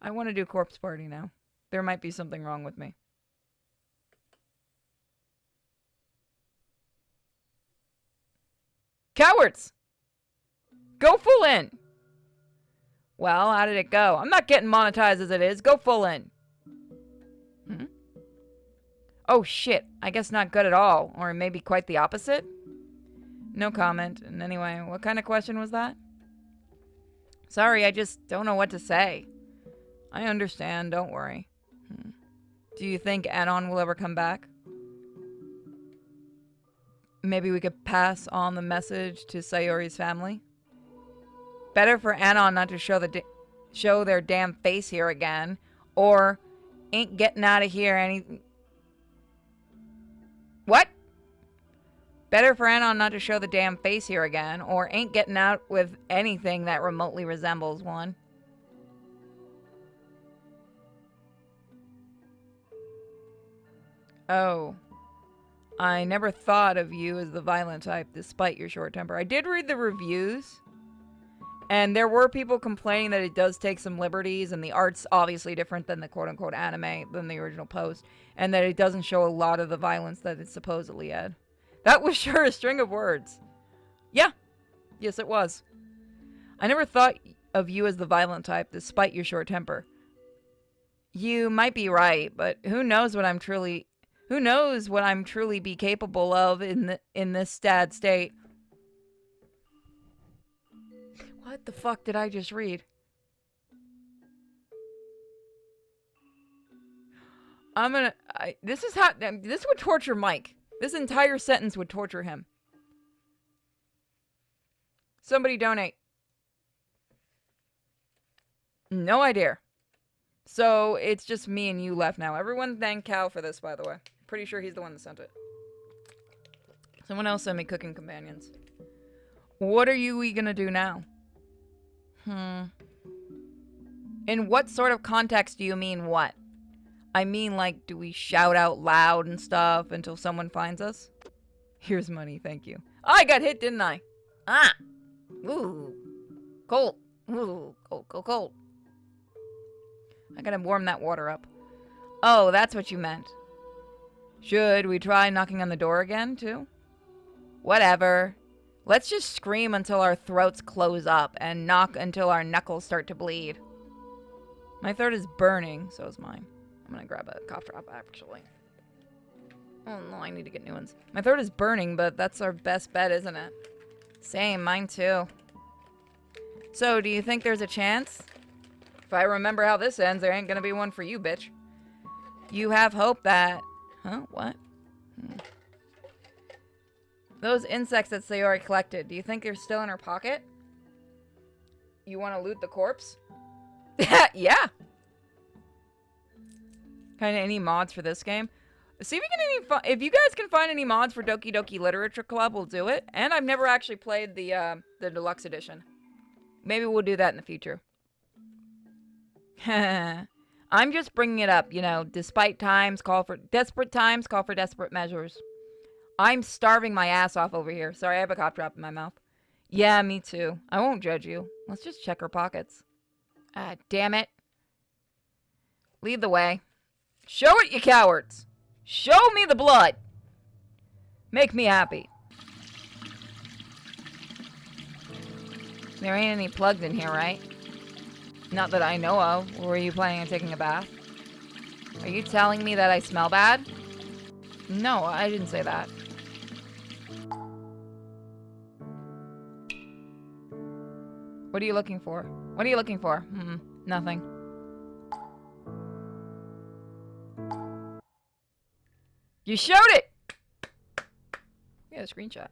I want to do corpse party now. There might be something wrong with me. Cowards! Go full in! Well, how did it go? I'm not getting monetized as it is. Go full in. Hmm? Oh shit, I guess not good at all. Or maybe quite the opposite? No comment. And anyway, what kind of question was that? Sorry, I just don't know what to say. I understand, don't worry. Do you think Anon will ever come back? Maybe we could pass on the message to Sayori's family? Better for Anon not to show their damn face here again. Or ain't getting out of here any... What? Better for Anon not to show the damn face here again, or ain't getting out with anything that remotely resembles one. Oh. I never thought of you as the violent type, despite your short temper. I did read the reviews, and there were people complaining that it does take some liberties, and the art's obviously different than the quote-unquote anime, than the original post, and that it doesn't show a lot of the violence that it supposedly had. That was sure a string of words. Yeah. Yes, it was. I never thought of you as the violent type, despite your short temper. You might be right, but who knows what I'm truly be capable of in this sad state. What the fuck did I just read? This would torture Mike. This entire sentence would torture him. Somebody donate. No idea. So, it's just me and you left now. Everyone thank Cal for this, by the way. Pretty sure he's the one that sent it. Someone else sent me cooking companions. What are we gonna do now? In what sort of context do you mean what? I mean, like, do we shout out loud and stuff until someone finds us? Here's money, thank you. I got hit, didn't I? Ah! Ooh. Cold. Ooh, cold, cold, cold. I gotta warm that water up. Oh, that's what you meant. Should we try knocking on the door again, too? Whatever. Let's just scream until our throats close up and knock until our knuckles start to bleed. My throat is burning, so is mine. I'm gonna grab a cough drop, actually. Oh no, I need to get new ones. My throat is burning, but that's our best bet, isn't it? Same, mine too. So, do you think there's a chance? If I remember how this ends, there ain't gonna be one for you, bitch. You have hope that... Huh? What? Those insects that Sayori collected, do you think they're still in her pocket? You want to loot the corpse? Yeah! Kind of any mods for this game? See if we can if you guys can find any mods for Doki Doki Literature Club, we'll do it. And I've never actually played the deluxe edition. Maybe we'll do that in the future. I'm just bringing it up, you know, desperate times call for desperate measures. I'm starving my ass off over here. Sorry, I have a cough drop in my mouth. Yeah, me too. I won't judge you. Let's just check our pockets. Ah, damn it. Lead the way. Show it, you cowards! Show me the blood! Make me happy. There ain't any plugged in here, right? Not that I know of. Were you planning on taking a bath? Are you telling me that I smell bad? No, I didn't say that. What are you looking for? What are you looking for? Nothing. You showed it! We got a screenshot.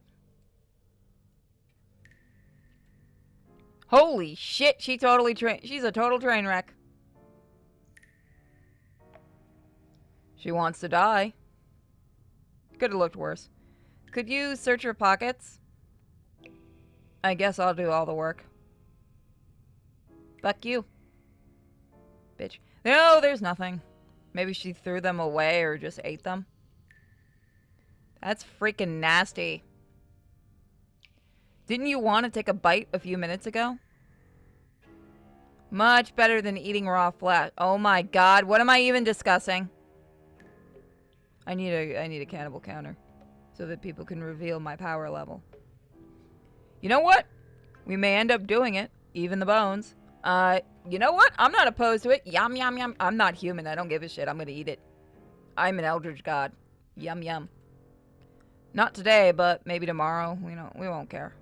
Holy shit, she's a total train wreck. She wants to die. Could have looked worse. Could you search her pockets? I guess I'll do all the work. Fuck you. Bitch. No, there's nothing. Maybe she threw them away or just ate them. That's freaking nasty. Didn't you want to take a bite a few minutes ago? Much better than eating raw flesh. Oh my god, what am I even discussing? I need a cannibal counter so that people can reveal my power level. You know what? We may end up doing it, even the bones. You know what? I'm not opposed to it. Yum, yum, yum. I'm not human. I don't give a shit. I'm gonna eat it. I'm an eldritch god. Yum, yum. Not today, but maybe tomorrow. We won't care.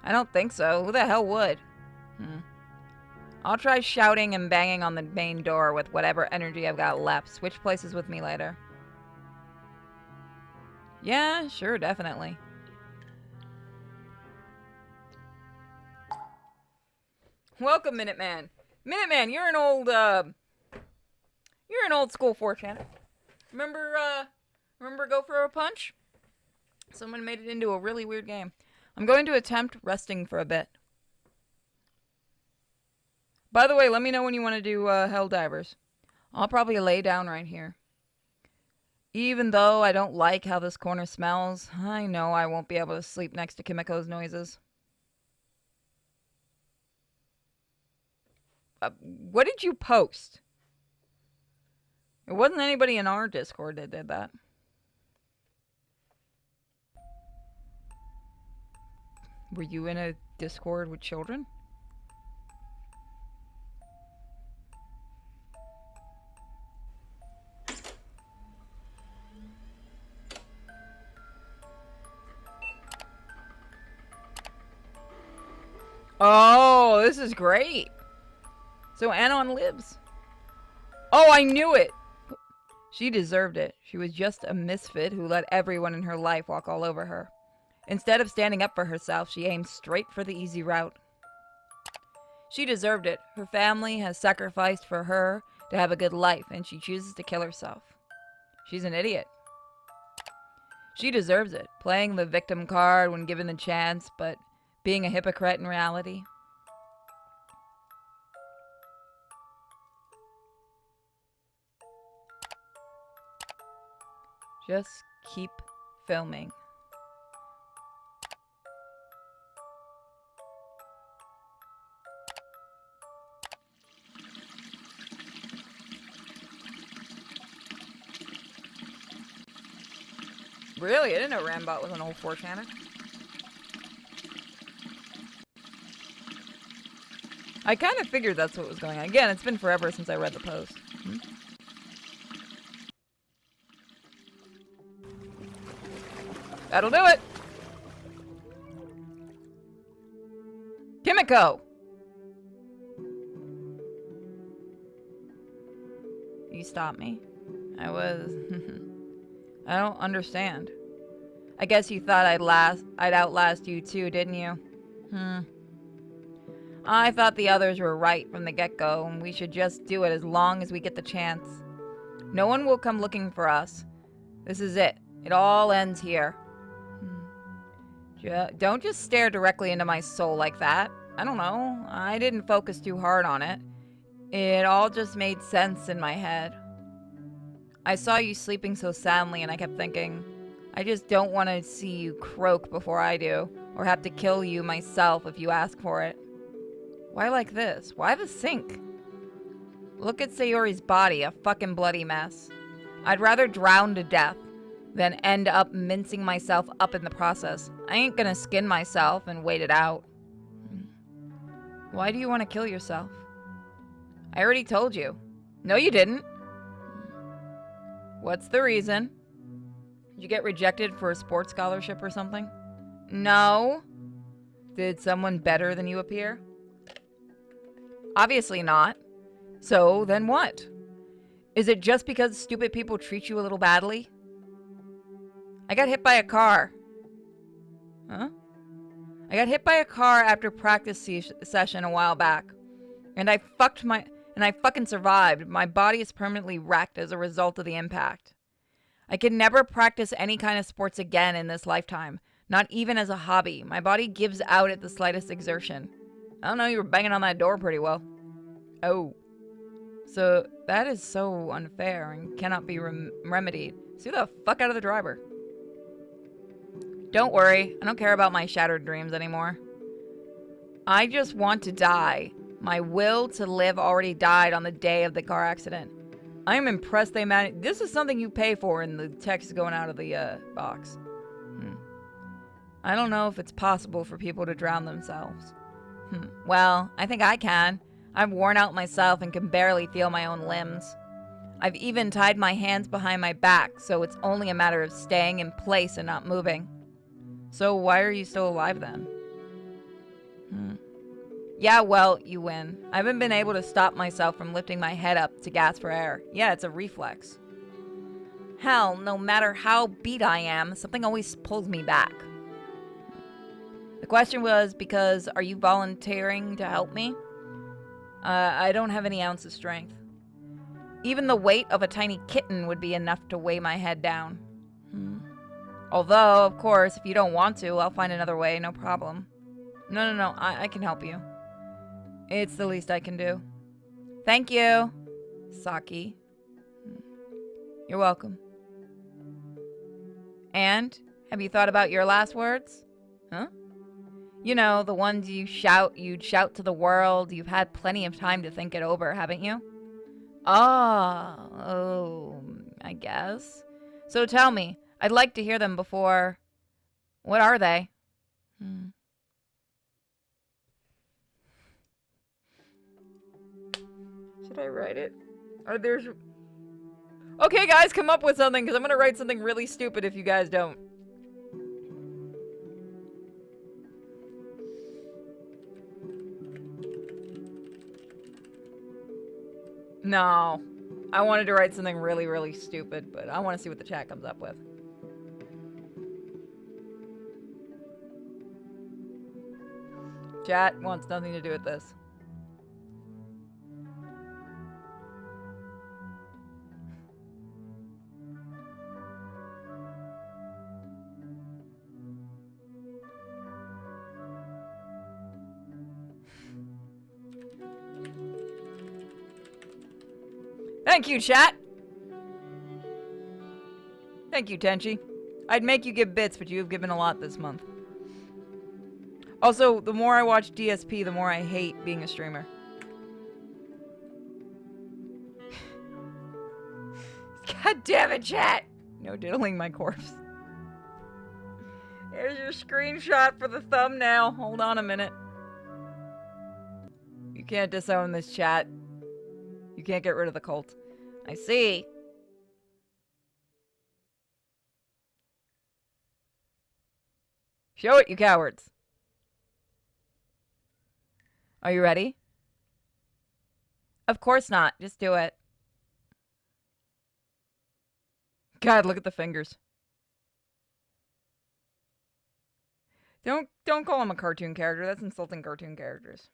I don't think so. Who the hell would? I'll try shouting and banging on the main door with whatever energy I've got left. Switch places with me later. Yeah, sure, definitely. Welcome, Minuteman. Minuteman, you're an old school 4chan. Remember Go for a Punch? Someone made it into a really weird game. I'm going to attempt resting for a bit. By the way, let me know when you want to do Helldivers. I'll probably lay down right here. Even though I don't like how this corner smells, I know I won't be able to sleep next to Kimiko's noises. What did you post? It wasn't anybody in our Discord that did that. Were you in a Discord with children? Oh, this is great. So Anon lives. Oh, I knew it. She deserved it. She was just a misfit who let everyone in her life walk all over her. Instead of standing up for herself, she aimed straight for the easy route. She deserved it. Her family has sacrificed for her to have a good life, and she chooses to kill herself. She's an idiot. She deserves it. Playing the victim card when given the chance, but being a hypocrite in reality. Just keep filming. Really? I didn't know Rambot was an old 4channer. I kind of figured that's what was going on. Again, it's been forever since I read the post. That'll do it! Kimiko! You stopped me. I don't understand. I guess you thought I'd outlast you too, didn't you? I thought the others were right from the get-go, and we should just do it as long as we get the chance. No one will come looking for us. This is it. It all ends here. Don't just stare directly into my soul like that. I don't know. I didn't focus too hard on it. It all just made sense in my head. I saw you sleeping so soundly, and I kept thinking, I just don't want to see you croak before I do, or have to kill you myself if you ask for it. Why like this? Why the sink? Look at Sayori's body, a fucking bloody mess. I'd rather drown to death than end up mincing myself up in the process. I ain't gonna skin myself and wait it out. Why do you want to kill yourself? I already told you. No, you didn't. What's the reason? Did you get rejected for a sports scholarship or something? No. Did someone better than you appear? Obviously not. So then what? Is it just because stupid people treat you a little badly? I got hit by a car. Huh? I got hit by a car after practice session a while back. And I fucking survived. My body is permanently wrecked as a result of the impact. I can never practice any kind of sports again in this lifetime. Not even as a hobby. My body gives out at the slightest exertion. I don't know, you were banging on that door pretty well. Oh. So, that is so unfair and cannot be remedied. Stay the fuck out of the driver. Don't worry, I don't care about my shattered dreams anymore. I just want to die. My will to live already died on the day of the car accident. I am impressed they managed. This is something you pay for in the text going out of the box. I don't know if it's possible for people to drown themselves. Well, I think I can. I'm worn out myself and can barely feel my own limbs. I've even tied my hands behind my back, so it's only a matter of staying in place and not moving. So why are you still alive then? Yeah, well, you win. I haven't been able to stop myself from lifting my head up to gasp for air. Yeah, it's a reflex. Hell, no matter how beat I am, something always pulls me back. The question was because, are you volunteering to help me? I don't have any ounce of strength. Even the weight of a tiny kitten would be enough to weigh my head down. Although, of course, if you don't want to, I'll find another way, no problem. No, I can help you. It's the least I can do. Thank you, Saki. You're welcome. And, have you thought about your last words? Huh? You know, the ones you'd shout to the world. You've had plenty of time to think it over, haven't you? Oh, I guess. So tell me, I'd like to hear them before... What are they? Should I write it? Okay, guys, come up with something, because I'm going to write something really stupid if you guys don't. No. I wanted to write something really, really stupid, but I want to see what the chat comes up with. Chat wants nothing to do with this. Thank you, chat! Thank you, Tenchi. I'd make you give bits, but you have given a lot this month. Also, the more I watch DSP, the more I hate being a streamer. God damn it, chat! No diddling my corpse. Here's your screenshot for the thumbnail. Hold on a minute. You can't disown this chat. You can't get rid of the cult. I see. Show it, you cowards. Are you ready? Of course not. Just do it. God, look at the fingers. Don't call him a cartoon character. That's insulting cartoon characters.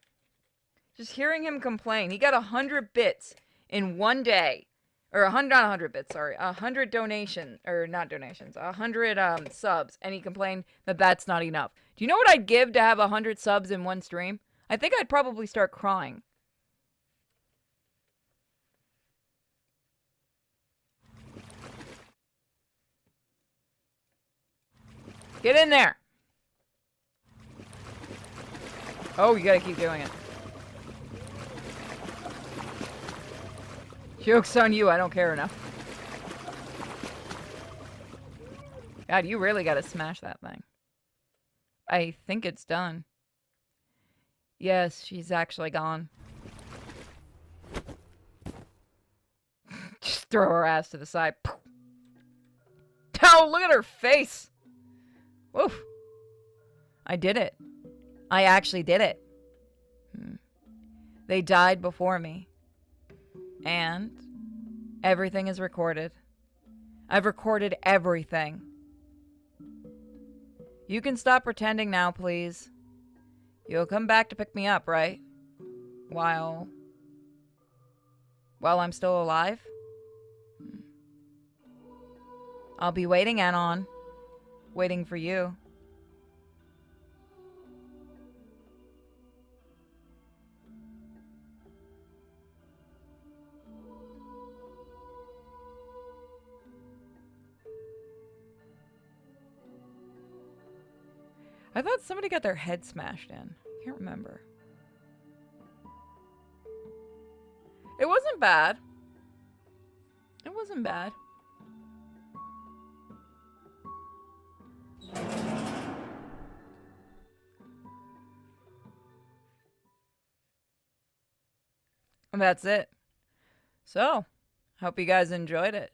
Just hearing him complain. He got 100 bits in one day. Or 100, not 100 bits, sorry. 100 donation, or not donations, 100 subs. And he complained that that's not enough. Do you know what I'd give to have 100 subs in one stream? I think I'd probably start crying. Get in there! Oh, you gotta keep doing it. Joke's on you, I don't care enough. God, you really gotta smash that thing. I think it's done. Yes, she's actually gone. Just throw her ass to the side. Oh, look at her face! Woof. I did it. I actually did it. They died before me. And everything is recorded. I've recorded everything. You can stop pretending now, please. You'll come back to pick me up, right? While I'm still alive? I'll be waiting, Anon. Waiting for you. I thought somebody got their head smashed in. Can't remember. It wasn't bad. It wasn't bad. That's it. So, hope you guys enjoyed it.